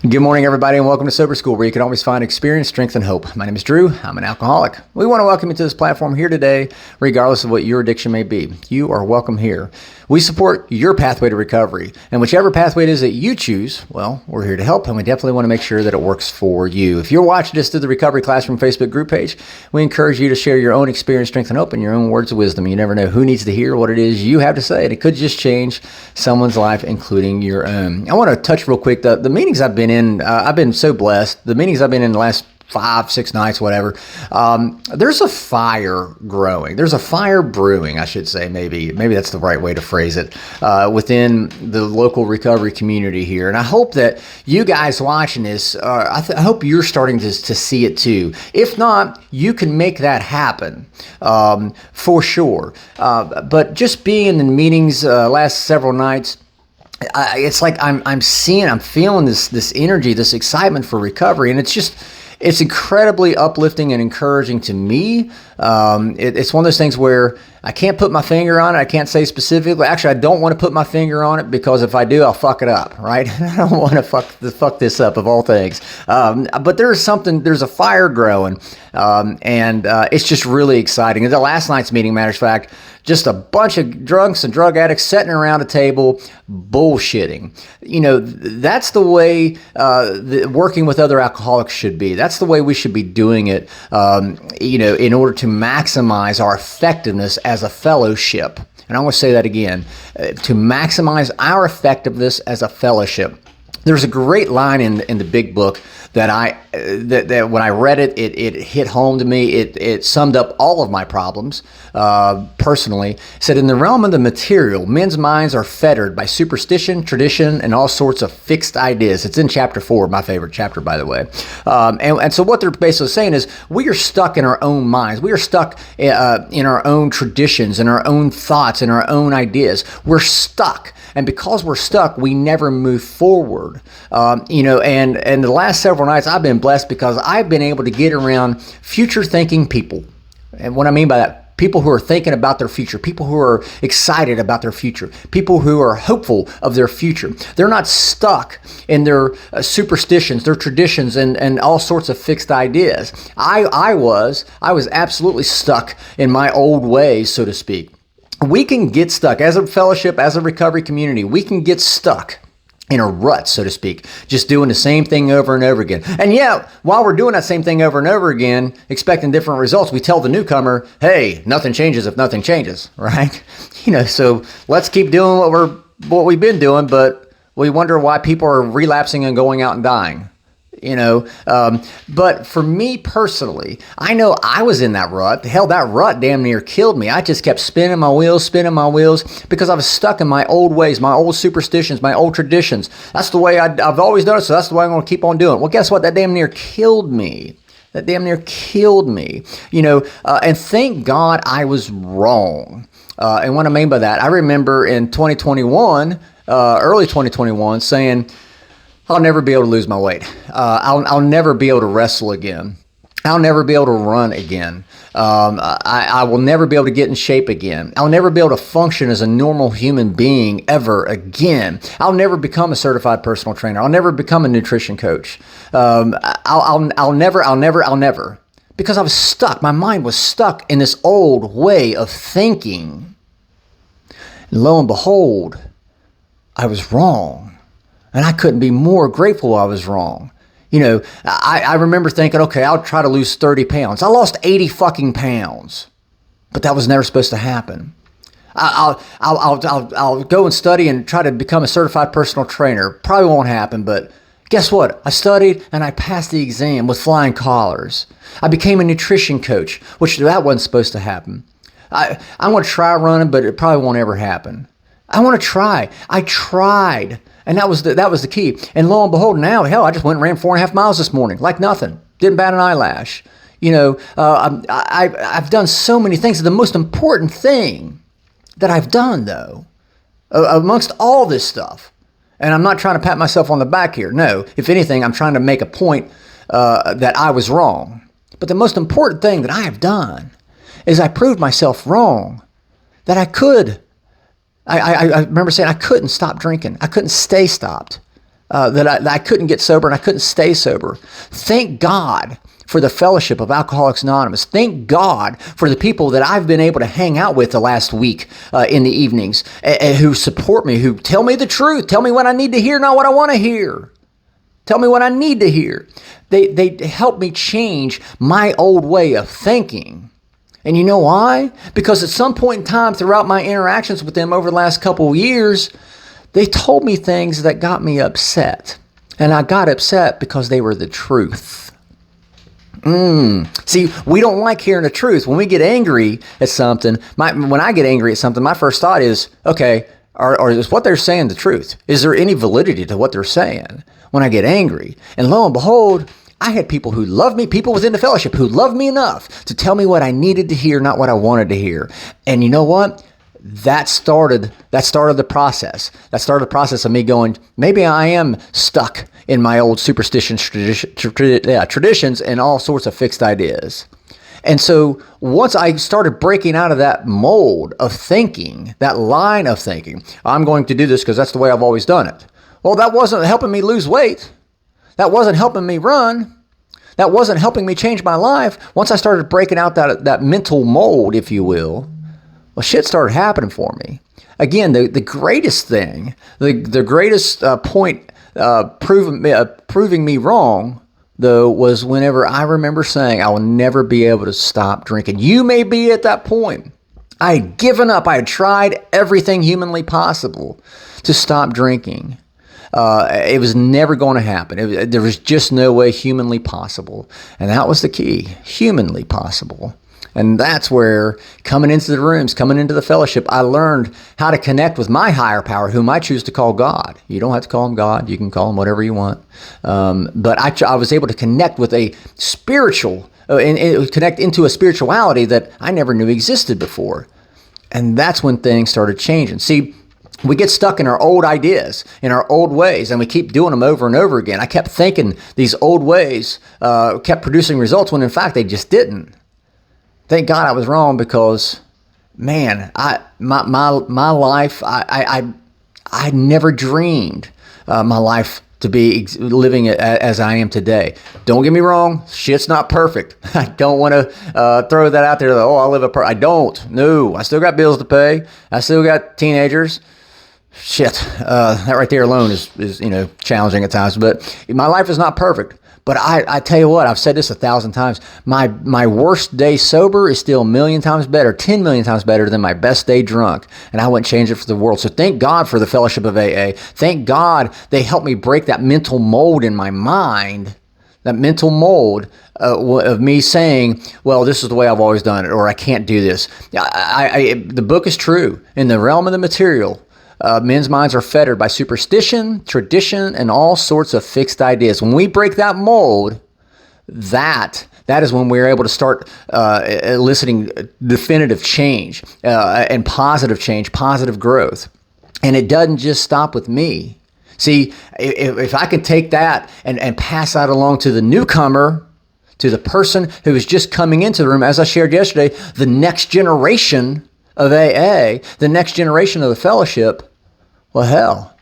Good morning, everybody, and welcome to Sober School, where you can always find experience, strength, and hope. My name is Drew. I'm an alcoholic. We want to welcome you to this platform here today, regardless of what your addiction may be. You are welcome here. We support your pathway to recovery, and whichever pathway it is that you choose, well, we're here to help, and we definitely want to make sure that it works for you. If you're watching this through the Recovery Classroom Facebook group page, we encourage you to share your own experience, strength, and hope, and your own words of wisdom. You never know who needs to hear what it is you have to say, and it could just change someone's life, including your own. I want to touch real quick, the meetings I've been in, I've been so blessed. The meetings I've been in the last 5-6 nights, whatever, there's a fire growing. There's a fire brewing, I should say, maybe that's the right way to phrase it, within the local recovery community here. And I hope that you guys watching this, I hope you're starting to see it too. If not, you can make that happen, for sure. But just being in the meetings last several nights, it's like I'm feeling this energy, this excitement for recovery, and it's incredibly uplifting and encouraging to me. It's one of those things where I can't put my finger on it. I can't say specifically. Actually, I don't want to put my finger on it, because if I do, I'll fuck it up, right? I don't want to fuck this up, of all things. But there's a fire growing, and it's just really exciting. And the last night's meeting, matter of fact, just a bunch of drunks and drug addicts sitting around a table bullshitting. You know, that's the way working with other alcoholics should be. That's the way we should be doing it, in order to maximize our effectiveness as a fellowship. And I want to say that again, to maximize our effectiveness as a fellowship. There's a great line in the big book that when I read it, it hit home to me. It summed up all of my problems personally. It said, in the realm of the material, men's minds are fettered by superstition, tradition, and all sorts of fixed ideas. It's in chapter 4, my favorite chapter, by the way. And so what they're basically saying is, we are stuck in our own minds. We are stuck in our own traditions, in our own thoughts, in our own ideas. We're stuck. And because we're stuck, we never move forward. And the last several nights I've been blessed because I've been able to get around future thinking people. And what I mean by that, people who are thinking about their future, people who are excited about their future, people who are hopeful of their future. They're not stuck in their superstitions, their traditions, and all sorts of fixed ideas. I was absolutely stuck in my old ways, so to speak. We can get stuck as a fellowship, as a recovery community. We can get stuck in a rut, so to speak, just doing the same thing over and over again. And yeah, while we're doing that same thing over and over again, expecting different results, we tell the newcomer, hey, nothing changes if nothing changes, right? So let's keep doing what we've been doing, but we wonder why people are relapsing and going out and dying. But for me personally, I know I was in that rut. Hell, that rut damn near killed me. I just kept spinning my wheels because I was stuck in my old ways, my old superstitions, my old traditions. That's the way I've always done it, so that's the way I'm going to keep on doing it. Well, guess what? That damn near killed me. And thank God I was wrong. And what I mean by that, I remember in 2021, early 2021, saying, I'll never be able to lose my weight. I'll never be able to wrestle again. I'll never be able to run again. I will never be able to get in shape again. I'll never be able to function as a normal human being ever again. I'll never become a certified personal trainer. I'll never become a nutrition coach. I'll never. Because I was stuck. My mind was stuck in this old way of thinking. And lo and behold, I was wrong. And I couldn't be more grateful I was wrong. I remember thinking, okay, I'll try to lose 30 pounds. I lost 80 fucking pounds. But that was never supposed to happen. I'll go and study and try to become a certified personal trainer. Probably won't happen, but guess what? I studied and I passed the exam with flying colors. I became a nutrition coach, which that wasn't supposed to happen. I want to try running, but it probably won't ever happen. I want to try. I tried. And that was the key. And lo and behold, now, hell, I just went and ran 4.5 miles this morning, like nothing. Didn't bat an eyelash. I've done so many things. The most important thing that I've done, though, amongst all this stuff, and I'm not trying to pat myself on the back here. No, if anything, I'm trying to make a point that I was wrong. But the most important thing that I have done is I proved myself wrong, that I could. I remember saying I couldn't stop drinking. I couldn't stay stopped. that I couldn't get sober and I couldn't stay sober. Thank God for the fellowship of Alcoholics Anonymous. Thank God for the people that I've been able to hang out with the last week in the evenings, and who support me, who tell me the truth, tell me what I need to hear, not what I want to hear. Tell me what I need to hear. They help me change my old way of thinking. And you know why? Because at some point in time throughout my interactions with them over the last couple of years, they told me things that got me upset. And I got upset because they were the truth. See, we don't like hearing the truth. When we get angry at something, when I get angry at something, my first thought is, okay, is what they're saying the truth? Is there any validity to what they're saying when I get angry? And lo and behold, I had people who loved me, people within the fellowship who loved me enough to tell me what I needed to hear, not what I wanted to hear. And you know what? That started the process. That started the process of me going, maybe I am stuck in my old superstitions, traditions, and all sorts of fixed ideas. And so once I started breaking out of that mold of thinking, that line of thinking, I'm going to do this because that's the way I've always done it. Well, that wasn't helping me lose weight. That wasn't helping me run. That wasn't helping me change my life. Once I started breaking out that mental mold, if you will, well, shit started happening for me. Again, the greatest thing, the greatest point proving me wrong, though, was whenever I remember saying, I will never be able to stop drinking. You may be at that point. I had given up. I had tried everything humanly possible to stop drinking. It was never going to happen. There was just no way humanly possible. And that was the key, humanly possible. And that's where coming into the rooms, coming into the fellowship, I learned how to connect with my higher power, whom I choose to call God. You don't have to call him God. You can call him whatever you want. But I was able to connect with a spiritual, connect into a spirituality that I never knew existed before. And that's when things started changing. See, we get stuck in our old ideas, in our old ways, and we keep doing them over and over again. I kept thinking these old ways kept producing results when in fact they just didn't. Thank God I was wrong, because, man, my life, I never dreamed my life to be living as I am today. Don't get me wrong, shit's not perfect. I don't want to throw that out there. That, I live I don't. No, I still got bills to pay. I still got teenagers. Shit, that right there alone is challenging at times. But my life is not perfect. But I tell you what, I've said this 1,000 times. My worst day sober is still 1,000,000 times better, 10 million times better than my best day drunk. And I wouldn't change it for the world. So thank God for the fellowship of AA. Thank God they helped me break that mental mold in my mind, that mental mold of me saying, well, this is the way I've always done it, or I can't do this. The book is true. In the realm of the material, men's minds are fettered by superstition, tradition, and all sorts of fixed ideas. When we break that mold, that is when we're able to start eliciting definitive change and positive change, positive growth. And it doesn't just stop with me. See, if I can take that and pass that along to the newcomer, to the person who is just coming into the room, as I shared yesterday, the next generation of AA, the next generation of the fellowship, well, hell,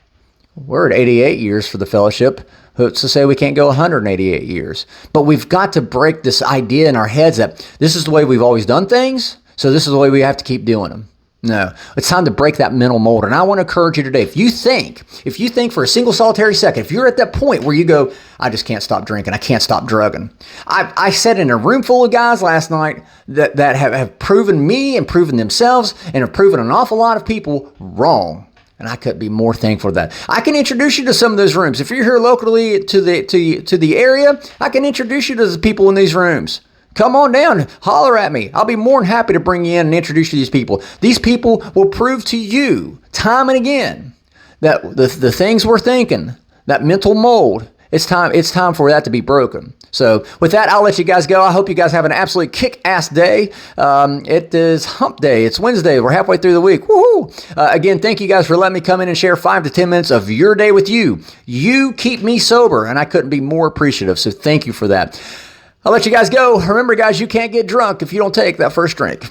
we're at 88 years for the fellowship. Who's to say we can't go 188 years? But we've got to break this idea in our heads that this is the way we've always done things, so this is the way we have to keep doing them. No, it's time to break that mental mold. And I want to encourage you today, if you think for a single solitary second, if you're at that point where you go, I just can't stop drinking, I can't stop drugging. I sat in a room full of guys last night that have proven me and proven themselves and have proven an awful lot of people wrong. And I couldn't be more thankful for that. I can introduce you to some of those rooms. If you're here locally to the area, I can introduce you to the people in these rooms. Come on down, holler at me. I'll be more than happy to bring you in and introduce you to these people. These people will prove to you time and again that the things we're thinking, that mental mold, it's time for that to be broken. So with that, I'll let you guys go. I hope you guys have an absolutely kick-ass day. It is hump day. It's Wednesday. We're halfway through the week. Woohoo! Again, thank you guys for letting me come in and share 5 to 10 minutes of your day with you. You keep me sober, and I couldn't be more appreciative. So thank you for that. I'll let you guys go. Remember, guys, you can't get drunk if you don't take that first drink.